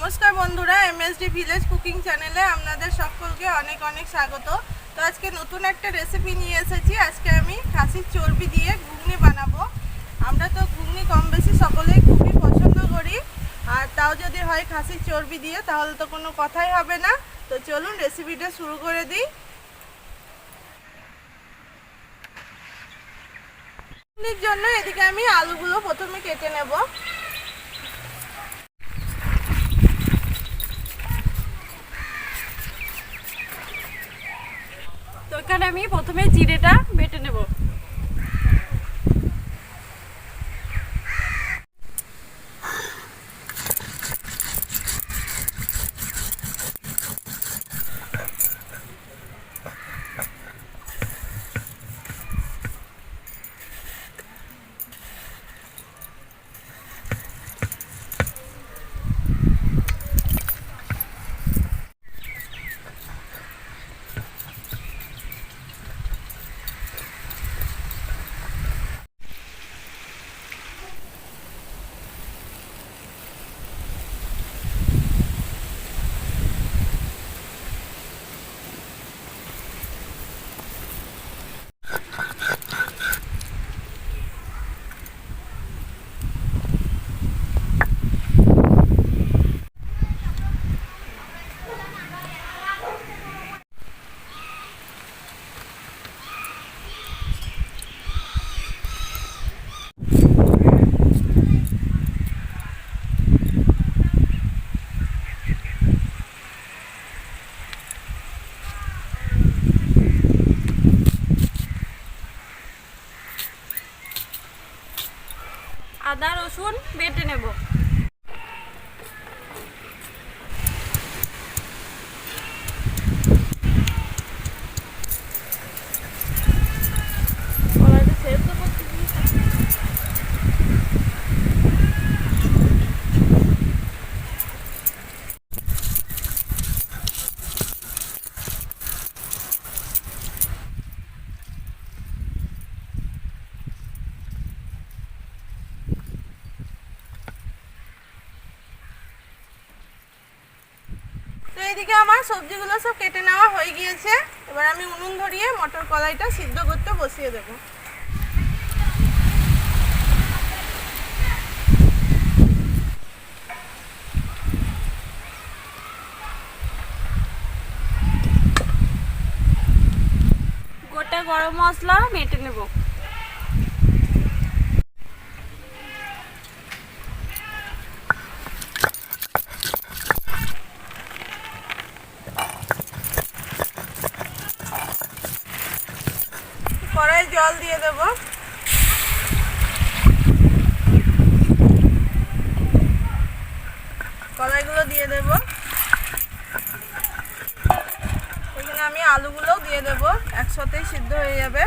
নমস্কার বন্ধুরা, MSD village cooking চ্যানেলে আপনাদের সকলকে অনেক অনেক স্বাগত। তো আজকে নতুন একটা রেসিপি নিয়ে এসেছি। আজকে আমি খাসির চর্বি দিয়ে ঘুগনি বানাবো। আমরা তো ঘুগনি কম বেশি সকলেই খুবই পছন্দ করি, আর তাও যদি হয় খাসির চর্বি দিয়ে তাহলে তো কোনো কথাই হবে না। তো চলুন রেসিপিটা শুরু করে দিই। ঘুগনির জন্য এদিকে আমি আলুগুলো প্রথমে কেটে নেব। তো এখানে আমি প্রথমে জিরেটা বেটে নেব। আদা রসুন বেটে নেব। তো এইদিকে আমার সবজিগুলো সব কেটে নেওয়া হয়ে গিয়েছে। এবার আমি উনুন ধরিয়ে মটর কলাইটা সিদ্ধ করতে বসিয়ে দেব। গোটা গরম মশলা বেটে নেব। কড়াই জল দিয়ে দেব। কলাইগুলো দিয়ে দেব। এখানে আমি আলুগুলোও দিয়ে দেব, একসাথেই সিদ্ধ হয়ে যাবে।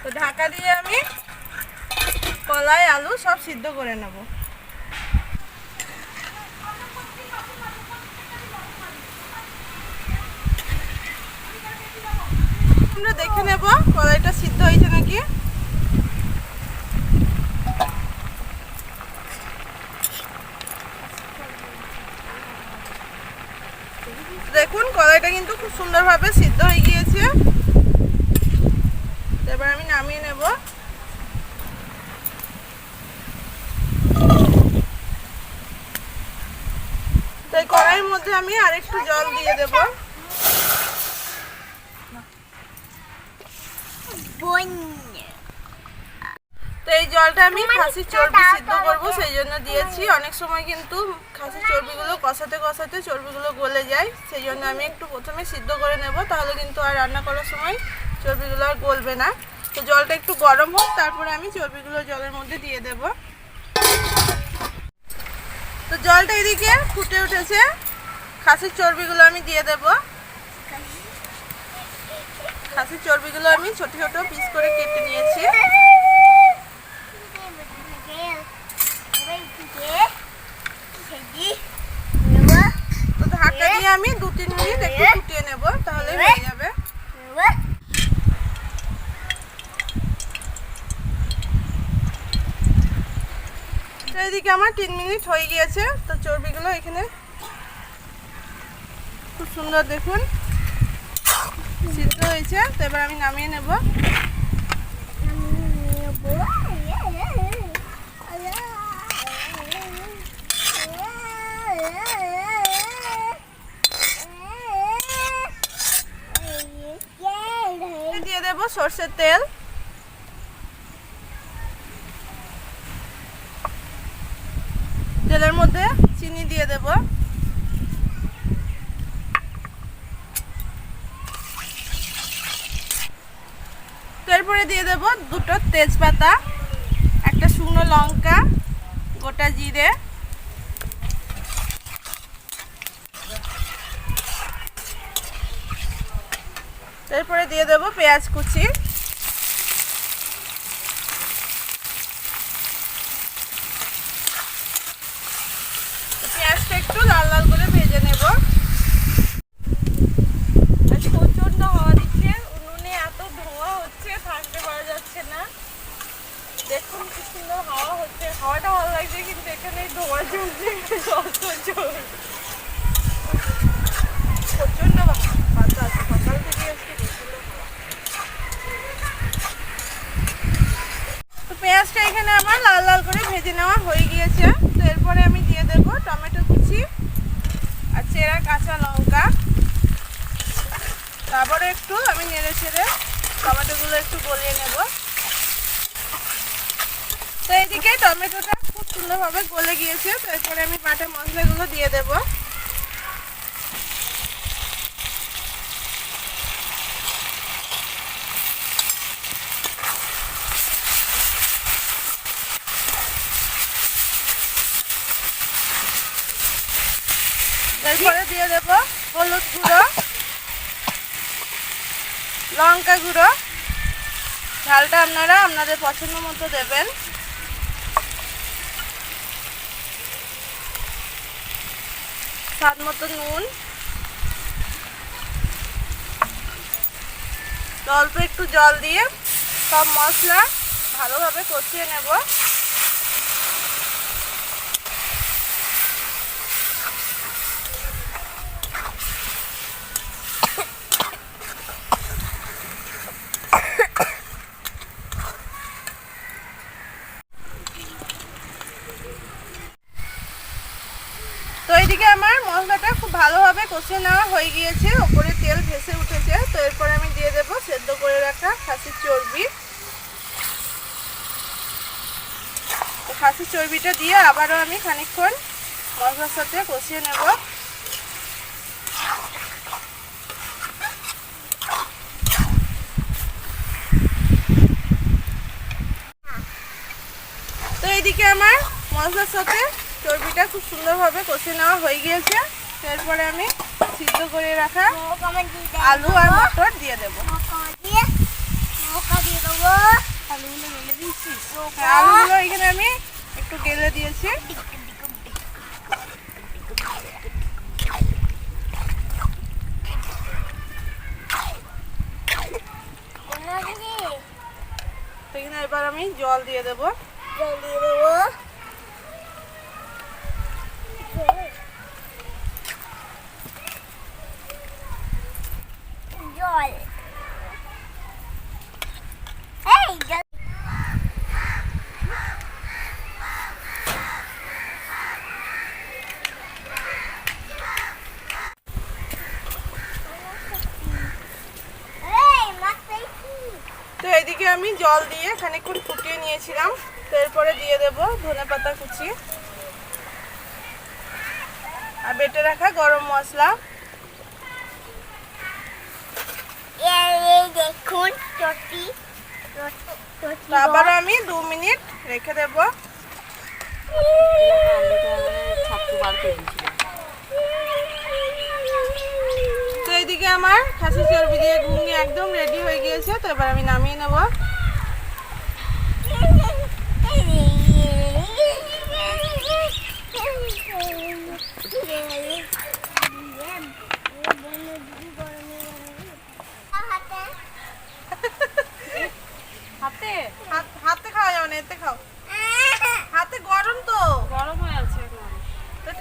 তো ঢাকা দিয়ে আমি কলাই আলু সব সিদ্ধ করে নেব। আমরা দেখে নেব কলাইটা সিদ্ধ হয়েছে নাকি। দেখুন কলাইটা কিন্তু খুব সুন্দরভাবে সিদ্ধ হয়ে গিয়েছে। এবার আমি নামিয়ে নেব। তো এই কড়াইয়ের মধ্যে আমি আরেকটু জল দিয়ে দেব। তো এই জলটা আমি খাসির চর্বি সিদ্ধ করব, সেই জন্য দিয়েছি। অনেক সময় কিন্তু খাসির চর্বিগুলো কষাতে কষাতে চর্বিগুলো গলে যায়, সেই জন্য আমি একটু প্রথমে সিদ্ধ করে নেব, তাহলে কিন্তু আর রান্না করার সময় চর্বিগুলো আর গলবে না। তো জলটা একটু গরম হোক, তারপরে আমি চর্বিগুলো জলের মধ্যে দিয়ে দেব। তো জলটা এদিকে ফুটে উঠেছে, খাসির চর্বিগুলো আমি দিয়ে দেব। খাসির চর্বিগুলো আমি ছোট ছোট পিস করে কেটে নিয়েছি। তো ঢাকা দিয়ে আমি 2-3 মিনিট একটু ফুটিয়ে নেব, তাহলে হয়ে যাবে। এইদিকে আমার 3 মিনিট হয়ে গিয়েছে। তো চর্বিগুলো এখানে খুব সুন্দর দেখুন সিদ্ধ হয়েছে। তো এবার আমি নামিয়ে নেব। দিয়ে দেব সরষের তেল, তেলের মধ্যে চিনি দিয়ে দেব, তারপরে দিয়ে দেব 2টো তেজপাতা, একটা শুকনো লঙ্কা, গোটা জিরে, তারপরে দিয়ে দেব পেঁয়াজ কুচি, পেঁয়াজটা একটু লাল লাল করে ভেজে নেব। আজ প্রচন্ড হাওয়া দিচ্ছে, উনুনে এত ধোঁয়া হচ্ছে থাকতে পারা যাচ্ছে না। দেখুন কি সুন্দর হাওয়া হচ্ছে, হাওয়াটা ভালো লাগছে, কিন্তু এখানে ধোঁয়া চলছে, প্রচন্ড বাতাস সকাল থেকে আজকে প্রচন্ড হাওয়া। তো পেঁয়াজটা এখানে আমার লাল লাল করে ভেজে নেওয়া হয়ে গিয়েছে। তো এরপরে আমি দিয়ে দেব টমেটো কুচি আর চেরা কাঁচা লঙ্কা। তারপরে একটু আমি নেড়ে ছেড়ে টমেটোগুলো একটু গলিয়ে নেব। তো এইদিকে টমেটোটা খুব সুন্দরভাবে গলে গিয়েছে। তো এরপরে আমি বাটা মশলাগুলো দিয়ে দেব। এরপরে দিয়ে দেব হলুদ গুঁড়ো, লঙ্কা গুঁড়ো, ঝালটা আপনারা আপনাদের পছন্দ মতো দেবেন। স্বাদ মতো নুন, অল্প একটু জল দিয়ে সব মশলা ভালোভাবে কষিয়ে নেব। তো এইদিকে আমার মশলাটা খুব ভালোভাবে কষিয়ে নেওয়া হয়ে গিয়েছে, ওপরে তেল ভেসে উঠেছে। তো এরপরে আমি দিয়ে দেব সেদ্ধ করে রাখা খাসির চর্বি। তো খাসির চর্বিটা দিয়ে আবারও আমি খানিকক্ষণ মশলার সাথে কষিয়ে নেব। তো এইদিকে আমার মশলার সাথে চর্বিটা খুব সুন্দরভাবে কষিয়ে নেওয়া হয়ে গিয়েছে। এরপরে আমি সিদ্ধ করে রাখা আলু আর মটর দিয়ে দেবো। আলুগুলো এখানে আমি একটু গেলে দিয়েছি। এখানে এবার আমি জল দিয়ে দেবো। তো এইদিকে আমি জল দিয়ে খানিকক্ষণ ফুটিয়ে নিয়েছিলাম। তো এরপরে দিয়ে দেব ধনেপাতা কুচি আর বেটে রাখা গরম মশলা। দেখুন আবার আমি 2 মিনিট রেখে দেব। তো এইদিকে আমার খাসি চর্বি দিয়ে ঘুগনি একদম রেডি হয়ে গিয়েছে। তো এবার আমি নামিয়ে নেব। হাতে খাওয়া যাবে না, এতে খাও। হাতে গরম তো।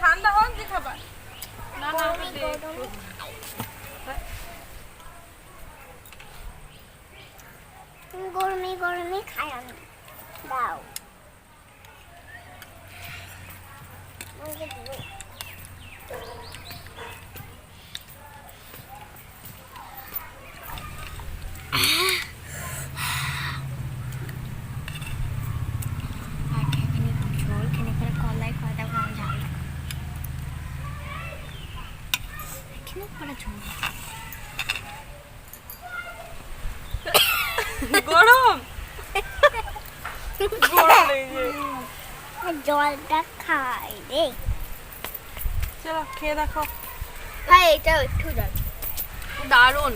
ঠান্ডা হোক যে খাবার। না না ওকে দে। গরমে গরমে খাই আমি দাও ঝোল খেলে পরে কলাই খাওয়া দাওয়া যাবে এখানে পরে ঝোল গরম গরম লেগে জলটা খাই রে চলো খেয়ে দেখো। ভাই এটা একটু জল দারুণ।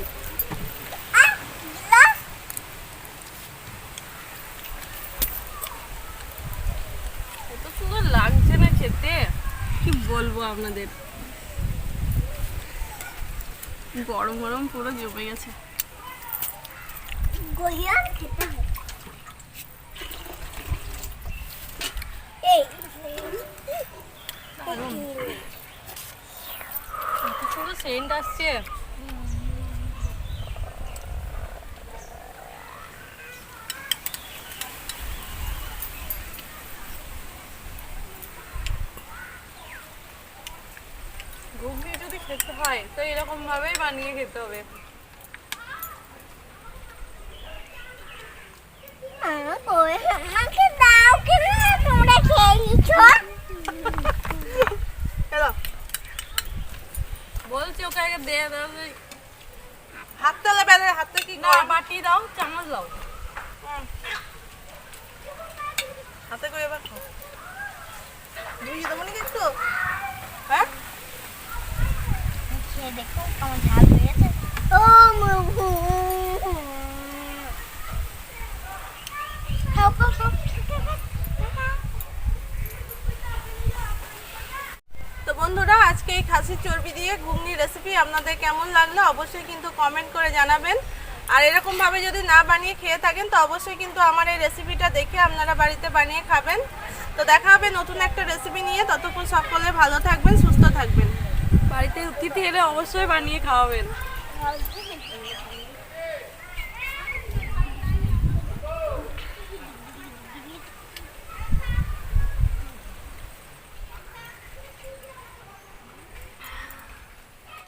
এত সুন্দর লাগছে না খেতে, কি বলবো আপনাদের। গরম গরম পুরো জমে গেছে। গলিয়া খেতে হবে এই দারুণ। এত সুন্দর সেন্ট আসছে। ঘুগনি যদি খেতে হয় তো এরকম ভাবেই বানিয়ে খেতে হবে। ওই আমাকে দাও কেন তোমরা খেয়ে নিচ্ছ চলো বলছি ওকে আগে দে দাও। হাত তোলা বেঁধে হাতে কি না বাটি দাও চামচ দাও। হাতে করে এবার খাও। বুঝিয়ে দেবো নাকি একটু? হ্যাঁ খেয়ে দেখো আমার ঝাল হয়েছে ও খাও খাও খাও তো বন্ধুরা আজকে এই খাসির চর্বি দিয়ে ঘুগনি রেসিপি আপনাদের কেমন লাগলো অবশ্যই কিন্তু কমেন্ট করে জানাবেন। আর এরকম ভাবে যদি না বানিয়ে খেয়ে থাকেন তো অবশ্যই কিন্তু আমার এই রেসিপিটা দেখে আপনারা বাড়িতে বানিয়ে খাবেন। তো দেখা হবে নতুন একটা রেসিপি নিয়ে, ততক্ষণ সকলে ভালো থাকবেন, সুস্থ থাকবেন। বাড়িতে অতিথি এলে অবশ্যই বানিয়ে খাওয়াবেন।